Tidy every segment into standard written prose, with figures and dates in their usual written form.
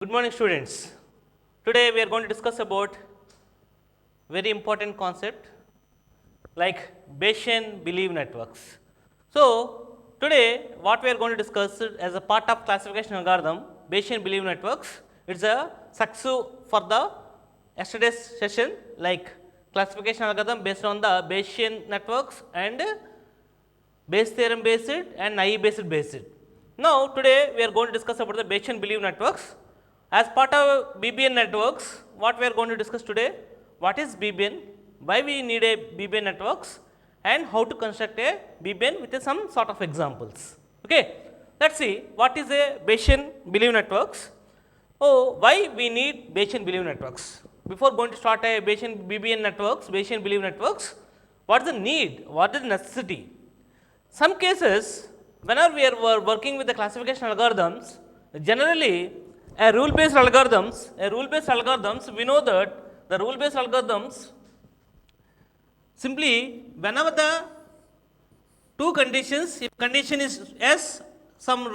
Good morning, students. Today we are going to discuss about very important concept like Bayesian belief networks. So today what we are going to discuss as a part of classification algorithm, Bayesian belief networks. It's a success for the yesterday's session like classification algorithm based on the Bayesian networks and Bayes theorem based and naive based. Now today we are going to discuss about the Bayesian belief networks. As part of BBN networks, what we are going to discuss today, what is BBN, why we need a BBN networks and how to construct a BBN with some sort of examples. Okay, let's see what is a Bayesian belief networks. Oh, why we need Bayesian belief networks? Before going to start a Bayesian BBN networks, Bayesian belief networks, what is the need, what is the necessity? Some cases, whenever we are working with the classification algorithms, generally a rule-based algorithms, we know that the rule-based algorithms simply whenever the two conditions, if condition is yes, some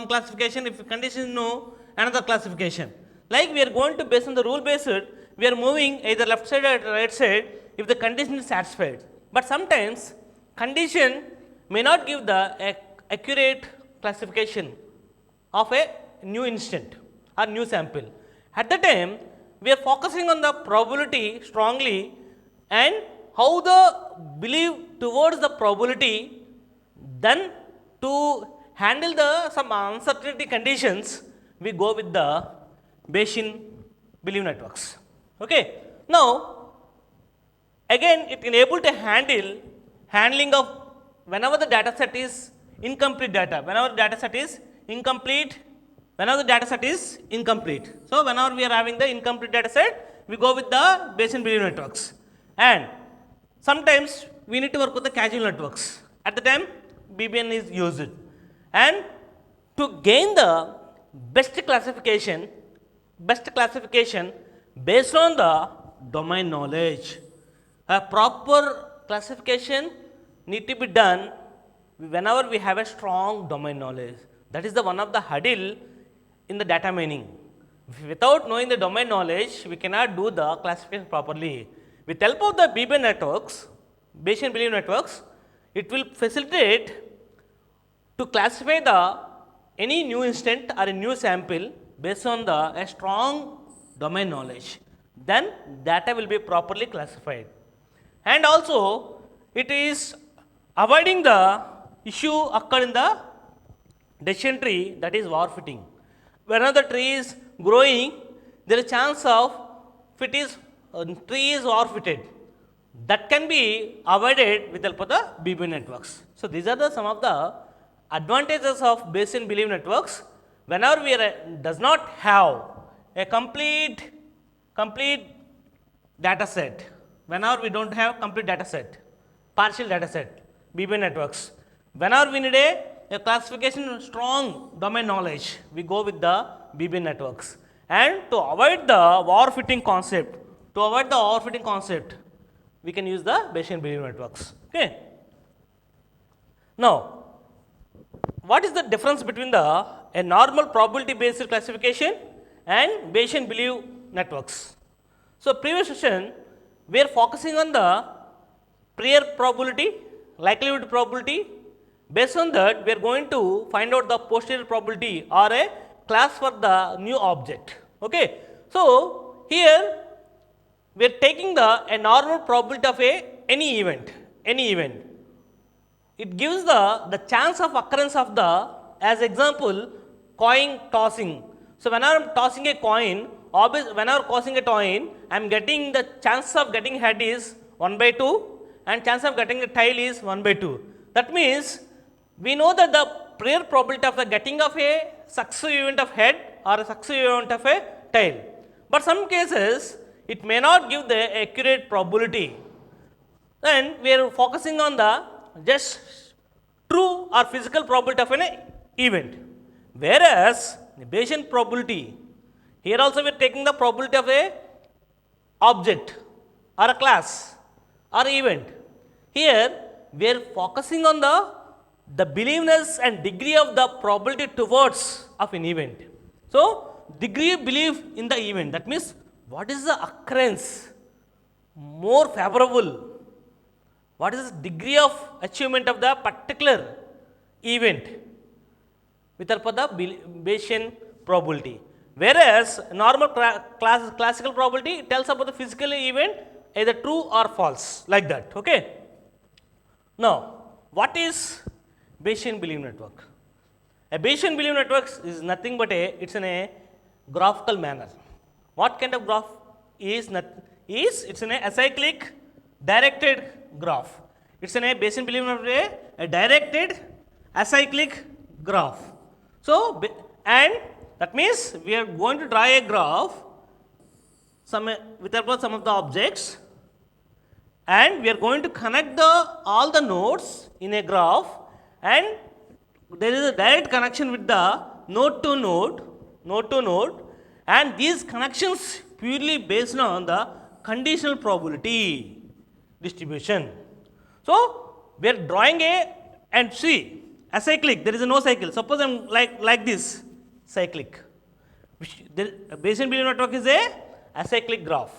classification, if condition is no, another classification. Like we are going to based on the rule-based, we are moving either left side or right side if the condition is satisfied. But sometimes condition may not give the accurate classification of a new instant or new sample. At the time, we are focusing on the probability strongly and how the belief towards the probability, then to handle the some uncertainty conditions, we go with the Bayesian belief networks. Okay. Now, again it can able to handling of whenever the data set is incomplete data, whenever the data set is incomplete, So whenever we are having the incomplete data set, we go with the Bayesian belief networks. And sometimes we need to work with the causal networks. At the time, BBN is used. And to gain the best classification based on the domain knowledge, a proper classification need to be done whenever we have a strong domain knowledge. That is the one of the hurdle in the data mining. Without knowing the domain knowledge, we cannot do the classification properly. With help of the BBN networks, Bayesian belief networks, it will facilitate to classify the any new instant or a new sample based on the a strong domain knowledge. Then data will be properly classified. And also it is avoiding the issue occurred in the decision tree, that is war fitting. Whenever the tree is growing, there is a chance of tree is war fitted. That can be avoided with the help of the BBN networks. So these are some of the advantages of Bayesian belief networks. Whenever we does not have a complete data set, whenever we don't have complete data set, partial data set, BBN networks, whenever we need a classification strong domain knowledge, we go with the BBN networks. And to avoid the war fitting concept, we can use the Bayesian belief networks. Okay. Now, what is the difference between a normal probability based classification and Bayesian belief networks? So previous session we are focusing on the prior probability, likelihood probability. Based on that, we are going to find out the posterior probability or a class for the new object. Okay. So here we are taking a normal probability of any event. It gives the chance of occurrence of as example, coin tossing. So whenever I am tossing a coin, whenever tossing a coin, I am getting the chance of getting head is 1/2 and chance of getting the tail is 1/2. That means we know that the prior probability of the getting of a successive event of head or a successive event of a tail. But some cases it may not give the accurate probability. Then we are focusing on the just true or physical probability of an event. Whereas the Bayesian probability, here also we are taking the probability of a object or a class or event. Here we are focusing on the believeness and degree of the probability towards of an event. So degree of belief in the event. That means what is the occurrence more favorable? What is the degree of achievement of the particular event with help of the Bayesian probability? Whereas normal classical probability tells about the physical event either true or false, like that. Okay. Now, what is Bayesian belief network? A Bayesian belief network is nothing but it's in a graphical manner. What kind of graph is it's in a acyclic directed graph. It's in a Bayesian belief network, a directed acyclic graph. So, and that means we are going to draw a graph with help of some of the objects, and we are going to connect all the nodes in a graph, and there is a direct connection with the node to node, and these connections purely based on the conditional probability distribution. So, we are drawing and see acyclic, there is no cycle. Suppose I am like this, cyclic. Bayesian belief network is a acyclic graph.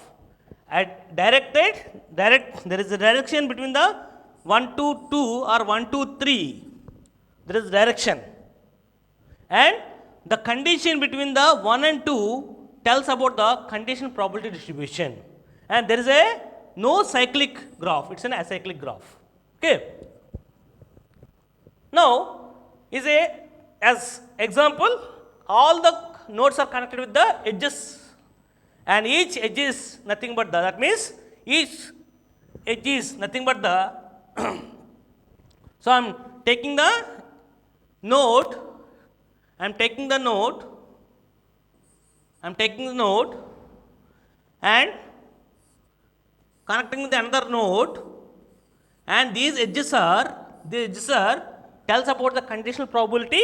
At there is a direction between the 1 to 2 or 1 to 3. There is direction, and the condition between the 1 and 2 tells about the conditional probability distribution, and there is a no cyclic graph, it's an acyclic graph. Okay. Now, as example, all the nodes are connected with the edges, and each edge is nothing but that means each edge is nothing but so I am taking the node, and connecting with another node, and these edges are tells about the conditional probability,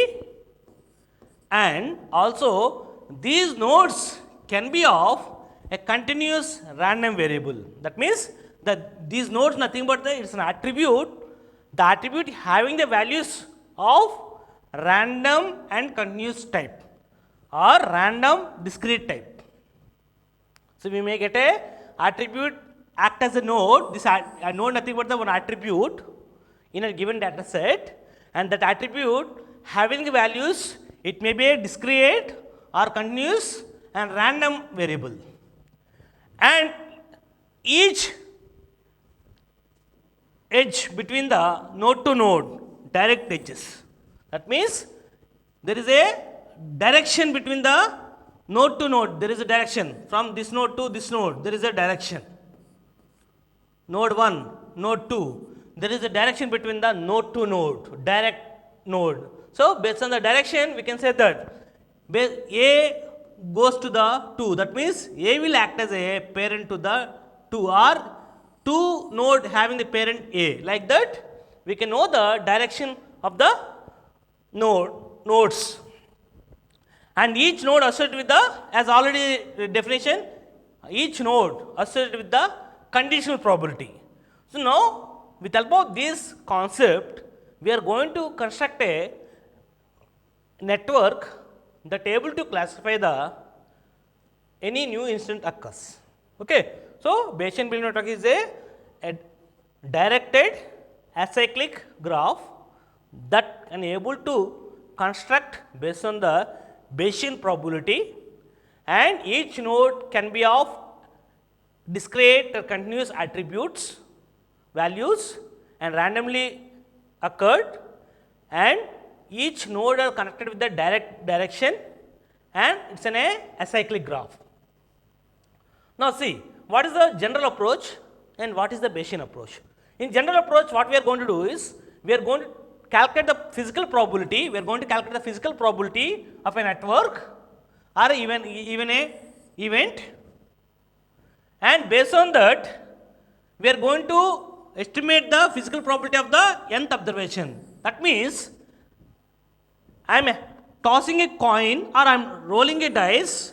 and also these nodes can be of a continuous random variable. That means that these nodes nothing but it's an attribute, the attribute having the values of random and continuous type or random discrete type. So, we may get a attribute act as a node, this a node nothing but the one attribute in a given data set, and that attribute having the values, it may be a discrete or continuous and random variable, and each edge between the node to node direct edges. That means there is a direction between the node to node, there is a direction from this node to this node, there is a direction. Node 1, node 2, there is a direction between the node to node, direct node. So, based on the direction, we can say that A goes to the 2, that means A will act as a parent to the 2, or 2 node having the parent A. Like that, we can know the direction of the nodes, and each node associated with the, as already definition, each node associated with the conditional probability. So, now with help of this concept, we are going to construct a network that able to classify the any new incident occurs. Okay. So, Bayesian belief network is a directed acyclic graph that can able to construct based on the Bayesian probability, and each node can be of discrete or continuous attributes, values, and randomly occurred, and each node are connected with the direct direction, and it's an acyclic graph. Now, see what is the general approach and what is the Bayesian approach. In general approach, what we are going to do is we are going to calculate the physical probability. We are going to calculate the physical probability of a network or even a event, and based on that, we are going to estimate the physical probability of the nth observation. That means I am tossing a coin or I am rolling a dice.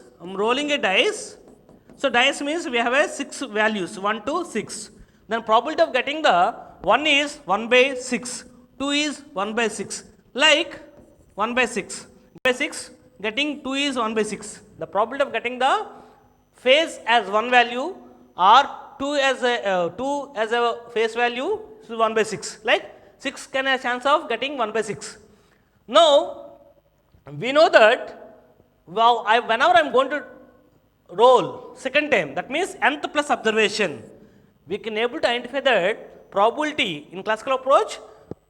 So, dice means we have a 6 values 1 to 6. Then probability of getting the 1 is 1 by 6, 2 is 1 by 6, like 1 by 6. By 6 getting 2 is 1 by 6. The probability of getting the phase as one value or 2 as a phase value is 1 by 6. Like 6 can have chance of getting 1 by 6. Now we know that whenever I am going to roll second time, that means nth plus observation, we can able to identify that probability in classical approach.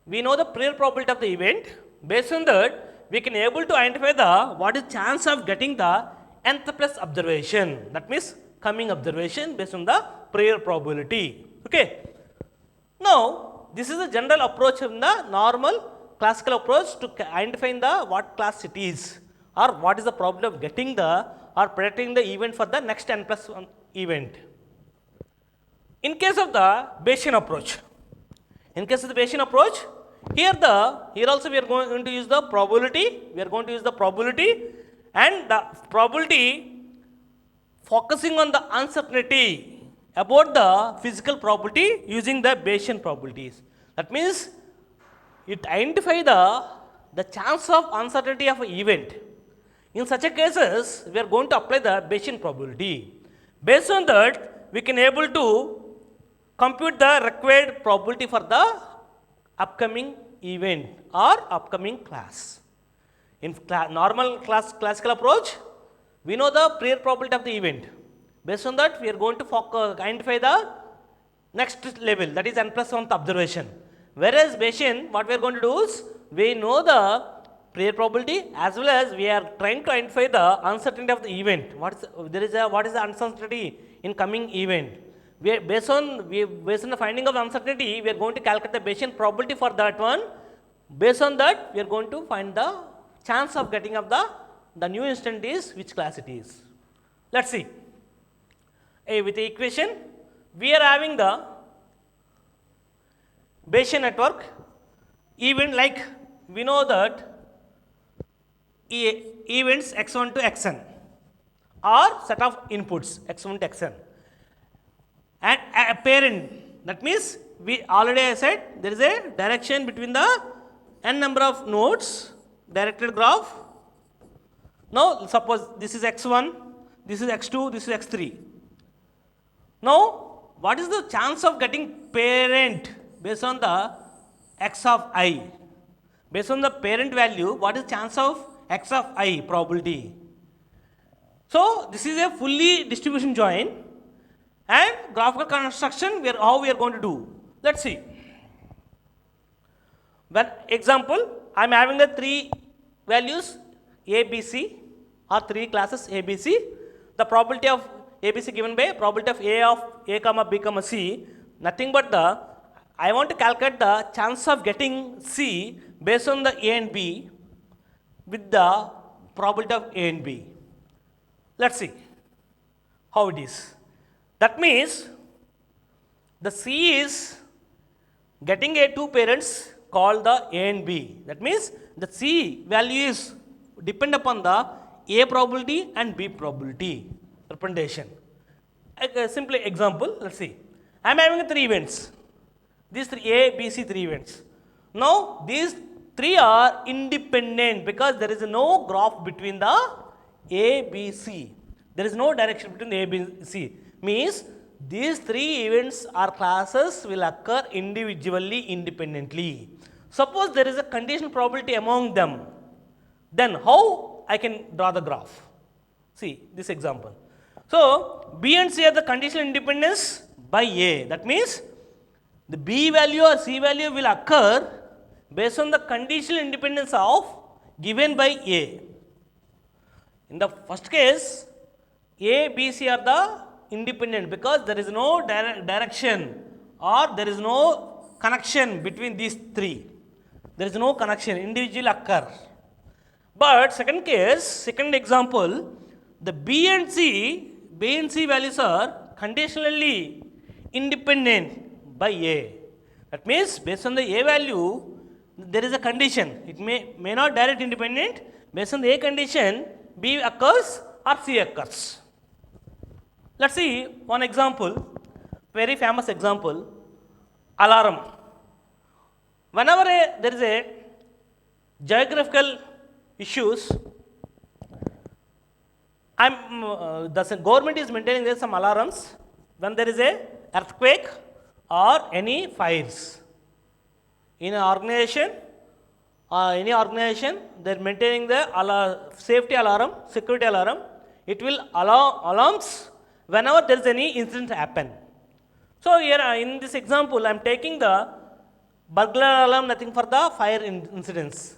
We know the prior probability of the event. Based on that, we can able to identify the what is chance of getting the nth plus observation. That means coming observation based on the prior probability. Okay. Now this is a general approach in the normal classical approach to identifying the what class it is, or what is the probability of getting the or predicting the event for the next n plus 1 event. In case of the Bayesian approach, here also we are going to use the probability. We are going to use the probability, and the probability focusing on the uncertainty about the physical probability using the Bayesian probabilities. That means it identify the chance of uncertainty of an event. In such a cases, we are going to apply the Bayesian probability. Based on that, we can able to compute the required probability for the upcoming event or upcoming class. In classical approach, we know the prior probability of the event. Based on that, we are going to identify the next level, that is n plus 1th observation. Whereas Bayesian, what we are going to do is, we know the prior probability as well as we are trying to identify the uncertainty of the event. What is the uncertainty in coming event? Based on the finding of uncertainty, we are going to calculate the Bayesian probability for that one. Based on that, we are going to find the chance of getting of the new instant is which class it is. Let's see. With the equation, we are having the Bayesian network event, like we know that events x1 to xn or set of inputs x1 to xn, and a parent, that means we already said there is a direction between the n number of nodes, directed graph. Now suppose this is x1, this is x2, this is x3. Now what is the chance of getting parent based on the x of I? Based on the parent value, what is chance of x of I probability? So this is a fully distribution join, and graphical construction how we are going to do. Let's see. When example, I am having the 3 values A, B, C, or 3 classes A, B, C. The probability of A, B, C given by probability of A comma B comma C, nothing but I want to calculate the chance of getting C based on the A and B with the probability of A and B. Let's see how it is. That means the C is getting a 2 parents called the A and B. That means the C value is depend upon the A probability and B probability representation. Simply example, let's see. I am having 3 events. These 3 A, B, C 3 events. Now these 3 are independent because there is no graph between the A, B, C. There is no direction between the A, B, C. Means these 3 events or classes will occur individually, independently. Suppose there is a conditional probability among them, then how I can draw the graph? See this example. So B and C are the conditional independence by A. That means the B value or C value will occur based on the conditional independence of given by A. In the first case, A, B, C are the independent because there is no direction or there is no connection between these 3. There is no connection, individual occur. But second case, second example, the B and C values are conditionally independent by A. That means based on the A value, there is a condition. It may not direct independent. Based on the A condition, B occurs or C occurs. Let's see one example, very famous example, alarm. Whenever there is a geographical issues, the government is maintaining there some alarms when there is a earthquake or any fires. In an organization, any organization, they are maintaining the safety alarm, security alarm. It will allow alarms whenever there is any incident happen. So here in this example, I am taking the burglar alarm, nothing for the fire incidents.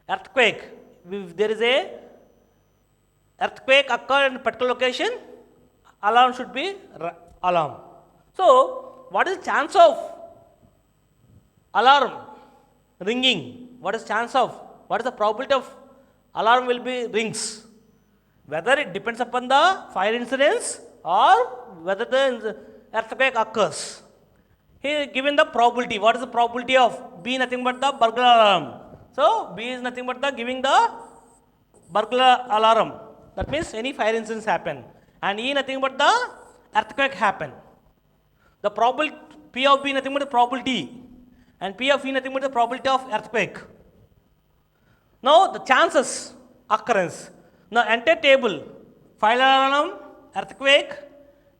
Earthquake, if there is a earthquake occur in a particular location, alarm should be alarm. So what is the chance of alarm ringing? What is the probability of alarm will be rings? Whether it depends upon the fire incidents or whether the earthquake occurs. Here given the probability. What is the probability of B? Nothing but the burglar alarm. So B is nothing but the giving the burglar alarm. That means any fire incidents happen. And E nothing but the earthquake happen. The probability P of B nothing but the probability. And P of E nothing but the probability of earthquake. Now the chances occurrence. Now entire table, fire alarm, earthquake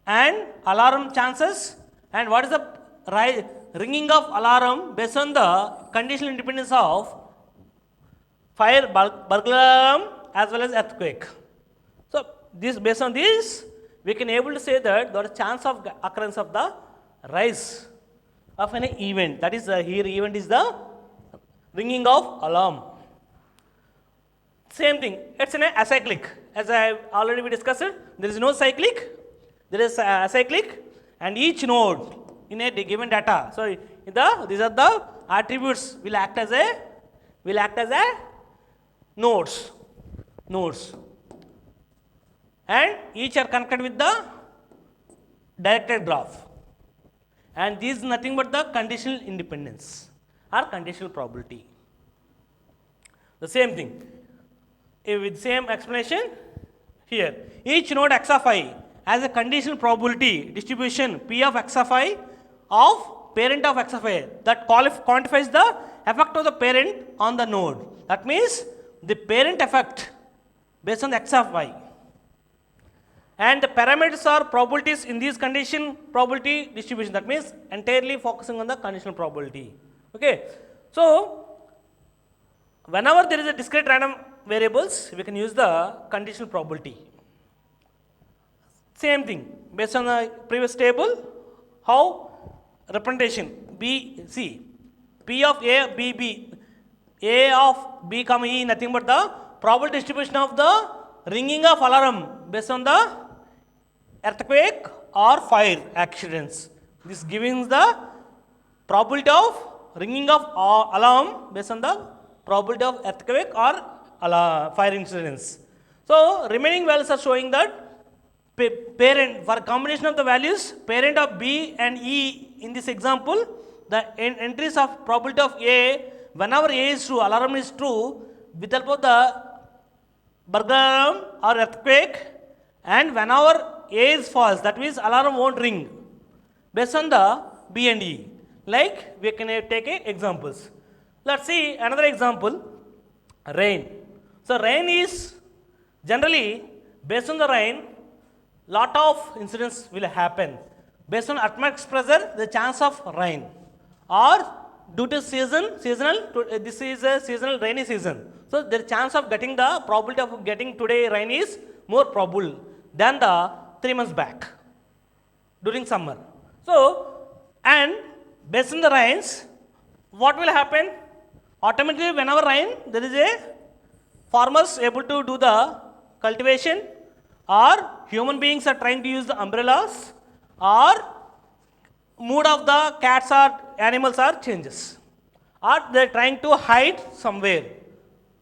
and alarm chances, and what is the ringing of alarm based on the conditional independence of fire, burglar alarm as well as earthquake. So this based on this we can able to say that there is chance of occurrence of the rise of an event. That is here event is the ringing of alarm. Same thing, it's an acyclic. As I already discussed, there is no cyclic, there is acyclic, and each node in a given data. So these are the attributes will act as a nodes, and each are connected with the directed graph. And this is nothing but the conditional independence or conditional probability. The same thing. With same explanation here. Each node x of I has a conditional probability distribution P of x of I of parent of x of I that quantifies the effect of the parent on the node. That means the parent effect based on the x of I. And the parameters are probabilities in these condition probability distribution. That means entirely focusing on the conditional probability. Okay. So whenever there is a discrete random variables, we can use the conditional probability. Same thing based on the previous table. How representation B C P of A B B A of B comma E nothing but the probability distribution of the ringing of alarm based on the earthquake or fire accidents. This giving the probability of ringing of alarm based on the probability of earthquake or fire incidents. So remaining values are showing that parent, for combination of the values, parent of B and E in this example, the entries of probability of A, whenever A is true, alarm is true, with help of the burglar alarm or earthquake, and whenever A is false, that means alarm won't ring, based on the B and E. Like we can take examples. Let's see another example, rain. So rain is generally based on the rain, lot of incidents will happen. Based on atmospheric pressure, the chance of rain, or due to seasonal, this is a seasonal rainy season. So the chance of getting the probability of getting today rain is more probable than the 3 months back during summer. So, and based on the rains, what will happen? Automatically whenever rain, there is a farmers able to do the cultivation, or human beings are trying to use the umbrellas, or mood of the cats or animals are changes, or they are trying to hide somewhere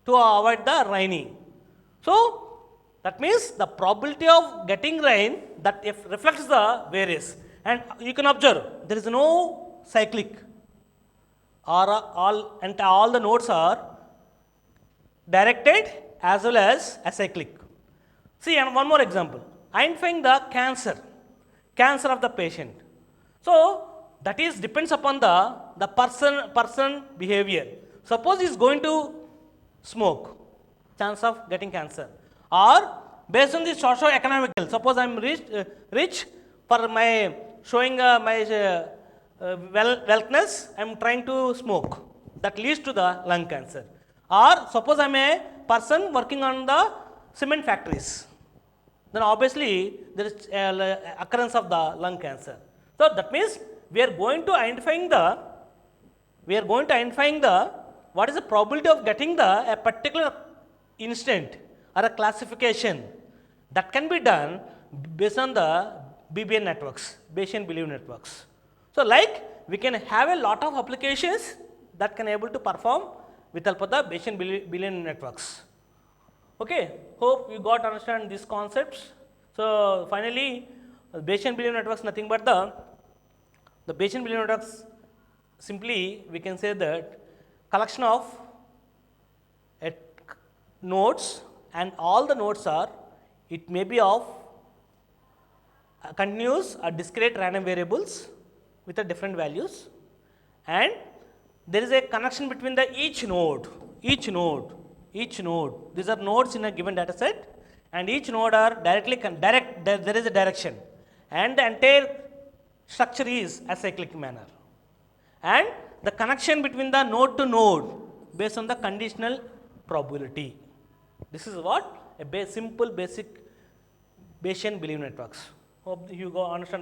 to avoid the rainy. So that means the probability of getting rain that if reflects the various, and you can observe there is no cyclic, or all the nodes are directed as well as acyclic. See, and one more example, identifying the cancer of the patient. So that is depends upon the person behavior. Suppose he is going to smoke, chance of getting cancer, or based on the socio-economical. Suppose I am rich for my showing my wealthness, I am trying to smoke. That leads to the lung cancer. Or suppose I am a person working on the cement factories, then obviously there is occurrence of the lung cancer. So that means we are going to identifying the what is the probability of getting a particular instant or a classification that can be done based on the BBN networks, Bayesian belief networks. So like we can have a lot of applications that can able to perform with help of the Bayesian belief networks. Okay, hope you got to understand these concepts. So finally, Bayesian belief networks nothing but the Bayesian belief networks, simply we can say that collection of nodes, and all the nodes are, it may be of continuous or discrete random variables with a different values, and there is a connection between each node. These are nodes in a given data set, and each node are there is a direction, and the entire structure is acyclic manner, and the connection between the node to node based on the conditional probability. This is what a simple basic Bayesian belief networks. Hope you go understand the